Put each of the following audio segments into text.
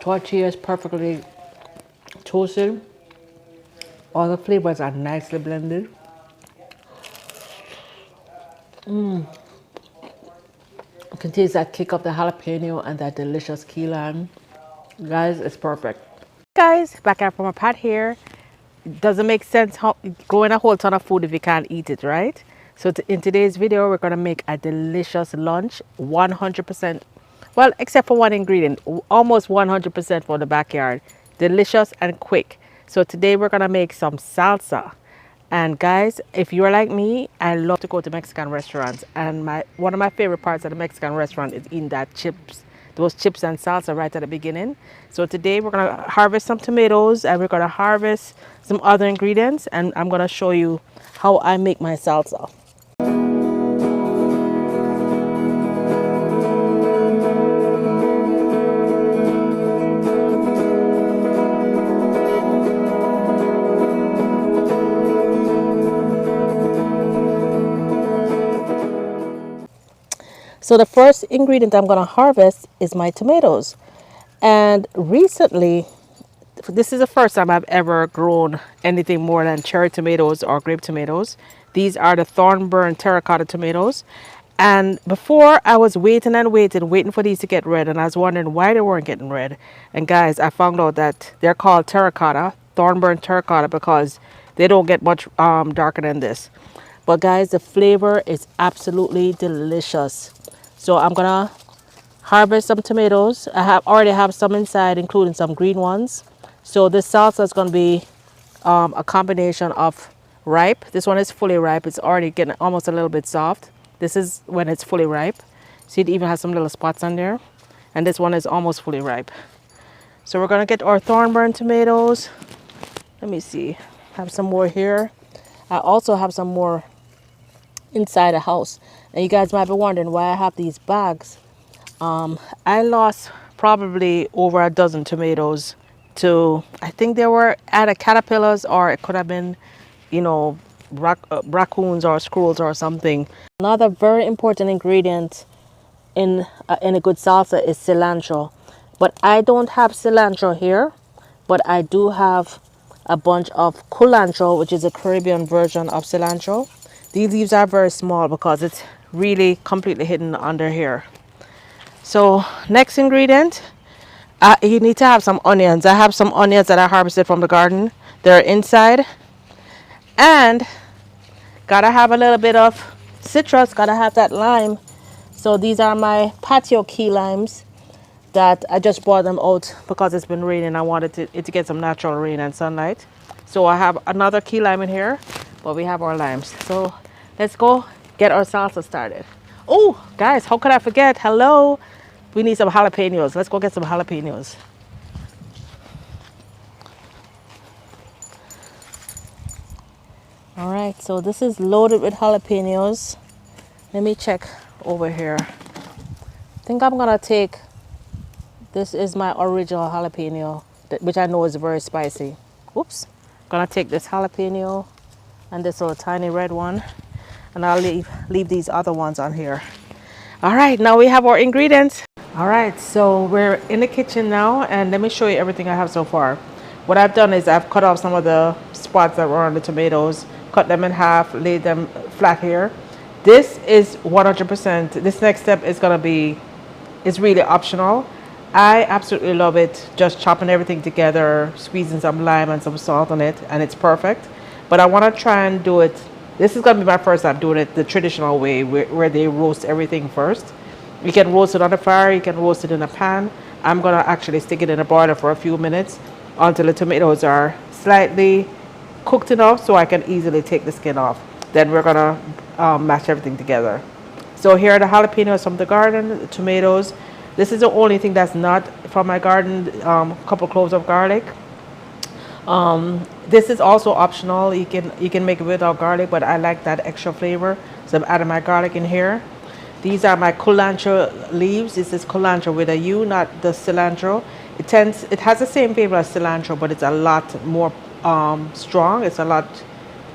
Tortilla is perfectly toasted. All the flavors are nicely blended. You can taste that kick of the jalapeno and that delicious key lime. Guys, it's perfect. Guys, back out from a pot here. Doesn't make sense how growing a whole ton of food if you can't eat it, right? So in today's video, we're gonna make a delicious lunch, 100%. Well, except for one ingredient, almost 100% for the backyard. Delicious and quick. So today we're gonna make some salsa. And guys, if you're like me, I love to go to Mexican restaurants. And one of my favorite parts of the Mexican restaurant is eating that chips, those chips and salsa right at the beginning. So today we're gonna harvest some tomatoes and we're gonna harvest some other ingredients, and I'm gonna show you how I make my salsa. So the first ingredient I'm gonna harvest is my tomatoes. And recently, this is the first time I've ever grown anything more than cherry tomatoes or grape tomatoes. These are the Thornburn terracotta tomatoes. And before I was waiting and waiting for these to get red, and I was wondering why they weren't getting red. And guys, I found out that they're called terracotta, Thornburn terracotta, because they don't get much darker than this. But guys, the flavor is absolutely delicious. So I'm gonna harvest some tomatoes. I already have some inside, including some green ones. So this salsa is going to be a combination of ripe. This one is fully ripe. It's already getting almost a little bit soft. This is when it's fully ripe. See, it even has some little spots on there. And this one is almost fully ripe. So we're going to get our Thornburn tomatoes. Let me see. Have some more here. I also have some more inside the house. And you guys might be wondering why I have these bags. I lost probably over a dozen tomatoes to, I think they were either caterpillars or it could have been, you know, raccoons or squirrels or something. Another very important ingredient in a good salsa is cilantro. But I don't have cilantro here, but I do have a bunch of culantro, which is a Caribbean version of cilantro. These leaves are very small because it's really completely hidden under here. So next ingredient, you need to have some onions. I have some onions that I harvested from the garden. They're inside. And gotta have a little bit of citrus, gotta have that lime. So these are my patio key limes that I just bought them out because it's been raining. I wanted it to get some natural rain and sunlight. So I have another key lime in here, but we have our limes. So let's go get our salsa started. Oh, guys, how could I forget? Hello. We need some jalapenos. Let's go get some jalapenos. All right, so this is loaded with jalapenos. Let me check over here. I think I'm gonna take, this is my original jalapeno, which I know is very spicy. Oops. Gonna take this jalapeno and this little tiny red one, and I'll leave these other ones on here. All right, now we have our ingredients. All right, so we're in the kitchen now, and let me show you everything I have so far. What I've done is I've cut off some of the spots that were on the tomatoes, cut them in half, laid them flat here. This is 100%. This next step is gonna be, it's really optional. I absolutely love it, just chopping everything together, squeezing some lime and some salt on it, and it's perfect. But I wanna try and do it, this is gonna be my first time doing it the traditional way, where they roast everything first. You can roast it on the fire, you can roast it in a pan. I'm gonna actually stick it in a broiler for a few minutes until the tomatoes are slightly cooked enough so I can easily take the skin off. Then we're gonna mash everything together. So here are the jalapenos from the garden, the tomatoes. This is the only thing that's not from my garden, a couple cloves of garlic. This is also optional. You can make it without garlic, but I like that extra flavor, so I'm adding my garlic in here. These are my culantro leaves. This is culantro with a U, not the cilantro. It has the same flavor as cilantro, but it's a lot more strong. It's a lot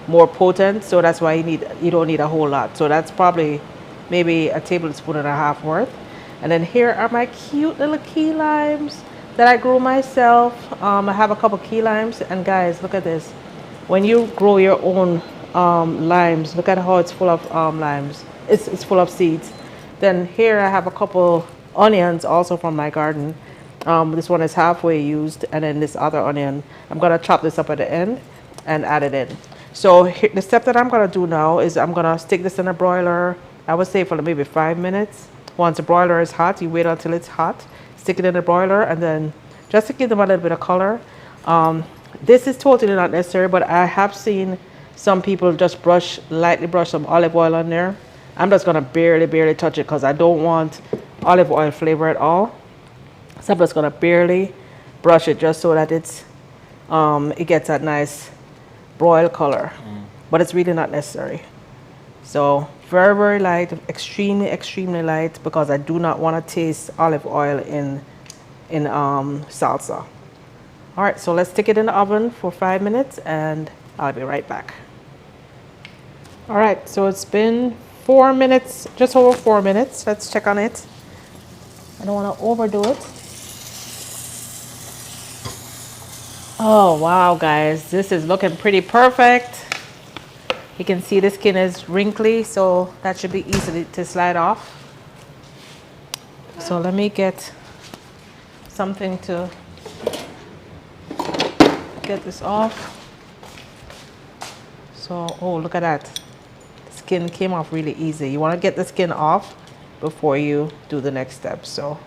more potent, so that's why you don't need a whole lot. So that's probably maybe a tablespoon and a half worth. And then here are my cute little key limes that I grew myself. I have a couple key limes, and guys, look at this. When you grow your own limes, look at how it's full of limes. It's full of seeds. Then here I have a couple onions also from my garden. This one is halfway used, and then this other onion, I'm gonna chop this up at the end and add it in. So here, the step that I'm gonna do now is I'm gonna stick this in a broiler. I would say for maybe 5 minutes. Once the broiler is hot, you wait until it's hot, stick it in the broiler, and then just to give them a little bit of color. This is totally not necessary, but I have seen some people just lightly brush some olive oil on there. I'm just gonna barely touch it because I don't want olive oil flavor at all. So I'm just gonna barely brush it just so that it gets that nice broil color, but it's really not necessary. So very light, extremely light, because I do not want to taste olive oil in salsa. All right, so let's stick it in the oven for 5 minutes and I'll be right back. All right, so it's been 4 minutes, just over 4 minutes. Let's check on it. I don't want to overdo it. Oh wow, guys, this is looking pretty perfect. You can see the skin is wrinkly, so that should be easy to slide off. So let me get something to get this off. So, oh, look at that. The skin came off really easy. You want to get the skin off before you do the next step. So,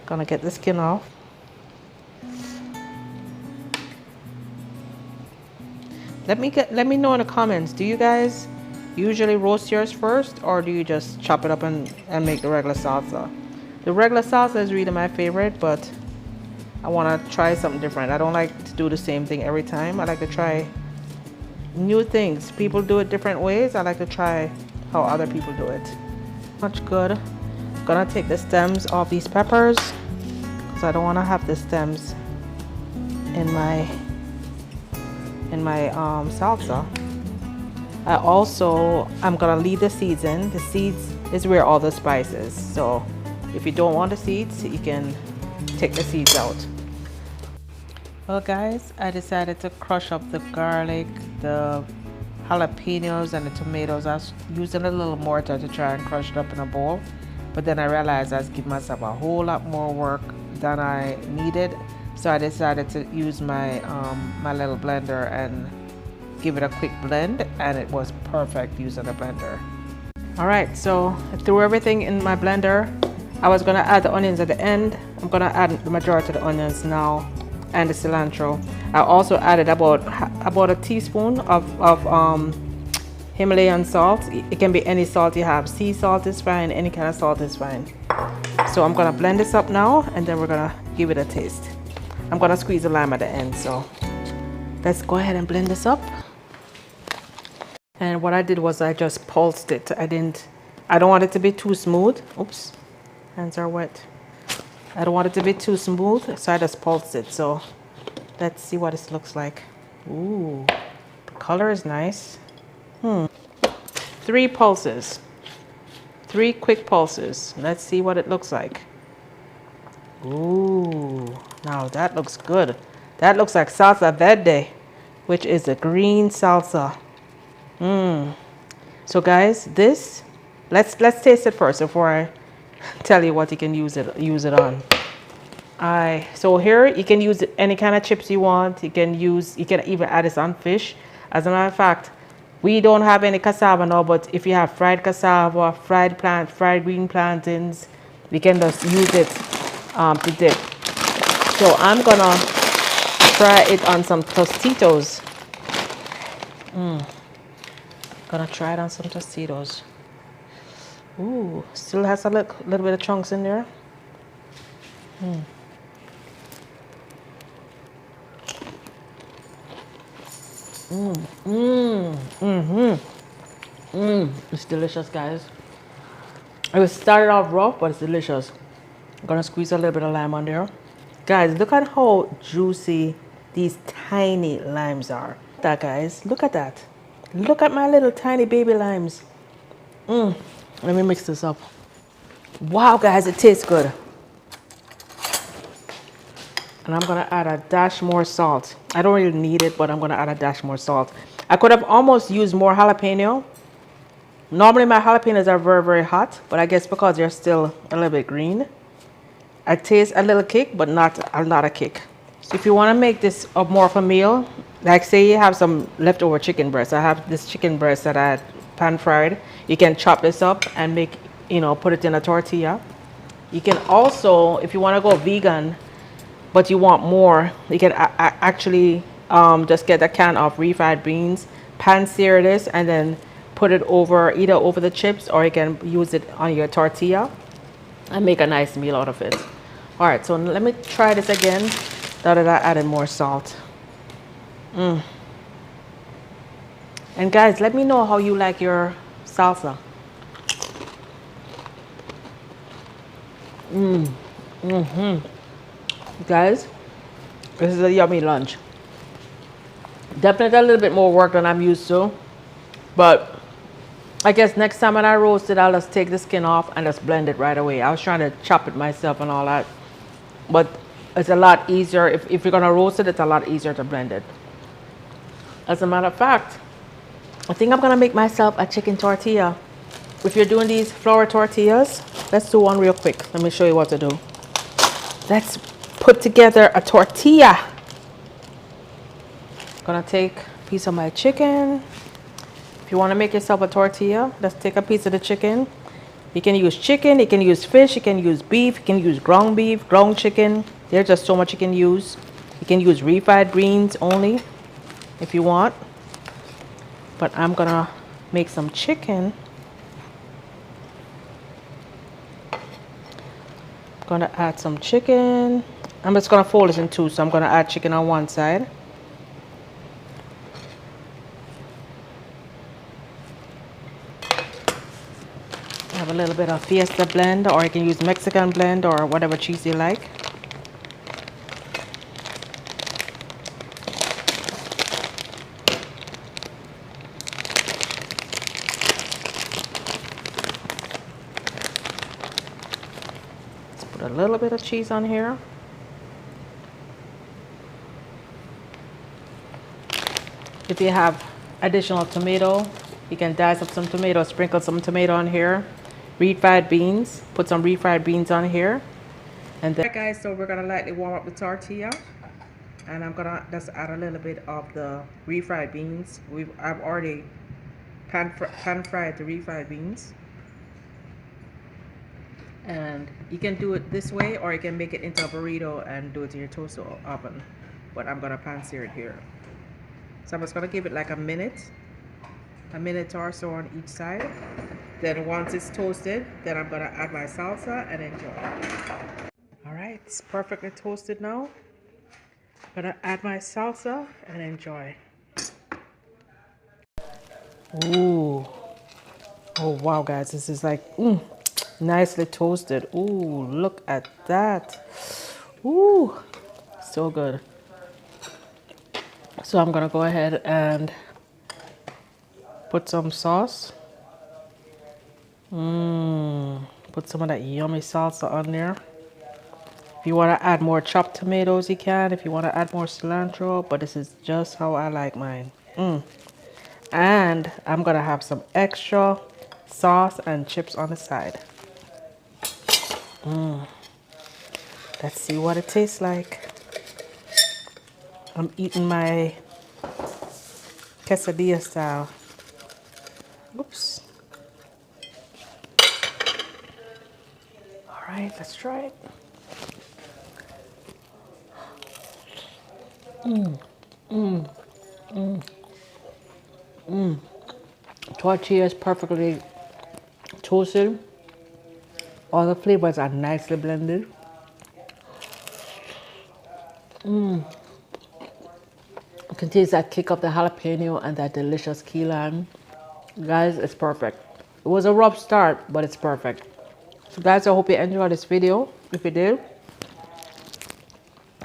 gonna get the skin off. Let me know in the comments, do you guys usually roast yours first, or do you just chop it up and make the regular salsa? The regular salsa is really my favorite, but I want to try something different. I don't like to do the same thing every time. I like to try new things. People do it different ways. I like to try how other people do it. Much good. I'm gonna take the stems off these peppers because I don't want to have the stems in my salsa. I'm gonna leave the seeds in. The seeds is where all the spice is. So if you don't want the seeds, you can take the seeds out. Well guys, I decided to crush up the garlic, the jalapenos, and the tomatoes. I was using a little mortar to try and crush it up in a bowl, but then I realized I was giving myself a whole lot more work than I needed. So I decided to use my my little blender and give it a quick blend, and it was perfect using a blender. All right, so I threw everything in my blender. I was gonna add the onions at the end. I'm gonna add the majority of the onions now, and the cilantro. I also added about a teaspoon of Himalayan salt. It can be any salt you have. Sea salt is fine, any kind of salt is fine. So I'm gonna blend this up now, and then we're gonna give it a taste. I'm gonna squeeze the lime at the end, so let's go ahead and blend this up. And what I did was I just pulsed it. I don't want it to be too smooth. Oops, hands are wet. I don't want it to be too smooth, so I just pulsed it. So let's see what this looks like. Ooh, the color is nice. 3 pulses, 3 quick pulses. Let's see what it looks like. Ooh, now that looks good. That looks like Salsa Verde, which is a green salsa. So guys, this, let's taste it first before I tell you what you can use it on. So here you can use any kind of chips you want. You can even add this on fish. As a matter of fact, we don't have any cassava now, but if you have fried cassava, fried green plantains, we can just use it to dip. So I'm gonna try it on some Tostitos. Gonna try it on some Tostitos. Ooh, still has a little bit of chunks in there. It's delicious, guys. It started off rough, but it's delicious. I'm gonna squeeze a little bit of lime on there. Guys, look at how juicy these tiny limes are. Look at that, guys, look at that. Look at my little tiny baby limes. Let me mix this up. Wow, guys, it tastes good. And I'm gonna add a dash more salt. I don't really need it, but I'm gonna add a dash more salt. I could have almost used more jalapeno. Normally my jalapenos are very, very hot, but I guess because they're still a little bit green, I taste a little kick, but not a lot of kick. So if you want to make this a more of a meal, like say you have some leftover chicken breast. I have this chicken breast that I had pan fried. You can chop this up and make, put it in a tortilla. You can also, if you want to go vegan, but you want more, you can actually just get a can of refried beans, pan sear this, and then put it over either over the chips, or you can use it on your tortilla and make a nice meal out of it. All right, so let me try this again. Now that I added more salt. And guys, let me know how you like your salsa. Guys, this is a yummy lunch. Definitely a little bit more work than I'm used to, but I guess next time when I roast it, I'll just take the skin off and just blend it right away. I was trying to chop it myself and all that, but it's a lot easier. If you're gonna roast it, it's a lot easier to blend it. As a matter of fact, I think I'm gonna make myself a chicken tortilla. If you're doing these flour tortillas, let's do one real quick. Let me show you what to do. Let's put together a tortilla. Gonna take a piece of my chicken. If you want to make yourself a tortilla, let's take a piece of the chicken. You can use chicken, you can use fish, you can use beef, you can use ground beef, ground chicken. There's just so much you can use. You can use refried greens only if you want. But I'm gonna make some chicken. Gonna add some chicken. I'm just gonna fold this in two, so I'm gonna add chicken on one side. Have a little bit of Fiesta blend, or you can use Mexican blend or whatever cheese you like. Let's put a little bit of cheese on here. If you have additional tomato, you can dice up some tomato, sprinkle some tomato on here. Refried beans, put some refried beans on here. And then, guys, so we're gonna lightly warm up the tortilla, and I'm gonna just add a little bit of the refried beans. I've already pan fried the refried beans, and you can do it this way, or you can make it into a burrito and do it in your toaster oven. But I'm gonna pan sear it here. So I'm just gonna give it like a minute or so on each side. Then once it's toasted, then I'm gonna add my salsa and enjoy. All right, it's perfectly toasted now. I'm gonna add my salsa and enjoy. Ooh. Oh wow, guys, this is like nicely toasted. Ooh, look at that. Ooh, so good. So I'm gonna go ahead and put some sauce. Put some of that yummy salsa on there. If you want to add more chopped tomatoes, you can. If you want to add more cilantro, but this is just how I like mine. And I'm gonna have some extra sauce and chips on the side. Let's see what it tastes like. I'm eating my quesadilla style. Oops. All right, let's try it. Tortilla is perfectly toasted. All the flavors are nicely blended. You can taste that kick of the jalapeno and that delicious key lime. Guys, it's perfect. It was a rough start, but it's perfect. So guys, I hope you enjoyed this video. If you did,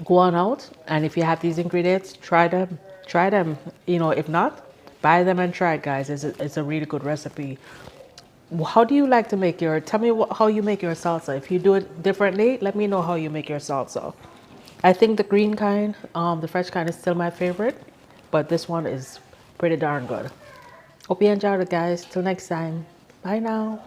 go on out, and if you have these ingredients, try them. If not, buy them and try it, guys. It's a really good recipe. How do you like to make your, tell me how you make your salsa. If you do it differently, let me know how you make your salsa. I think the green kind, the fresh kind is still my favorite, but this one is pretty darn good. Hope you enjoyed it, guys. Till next time. Bye now.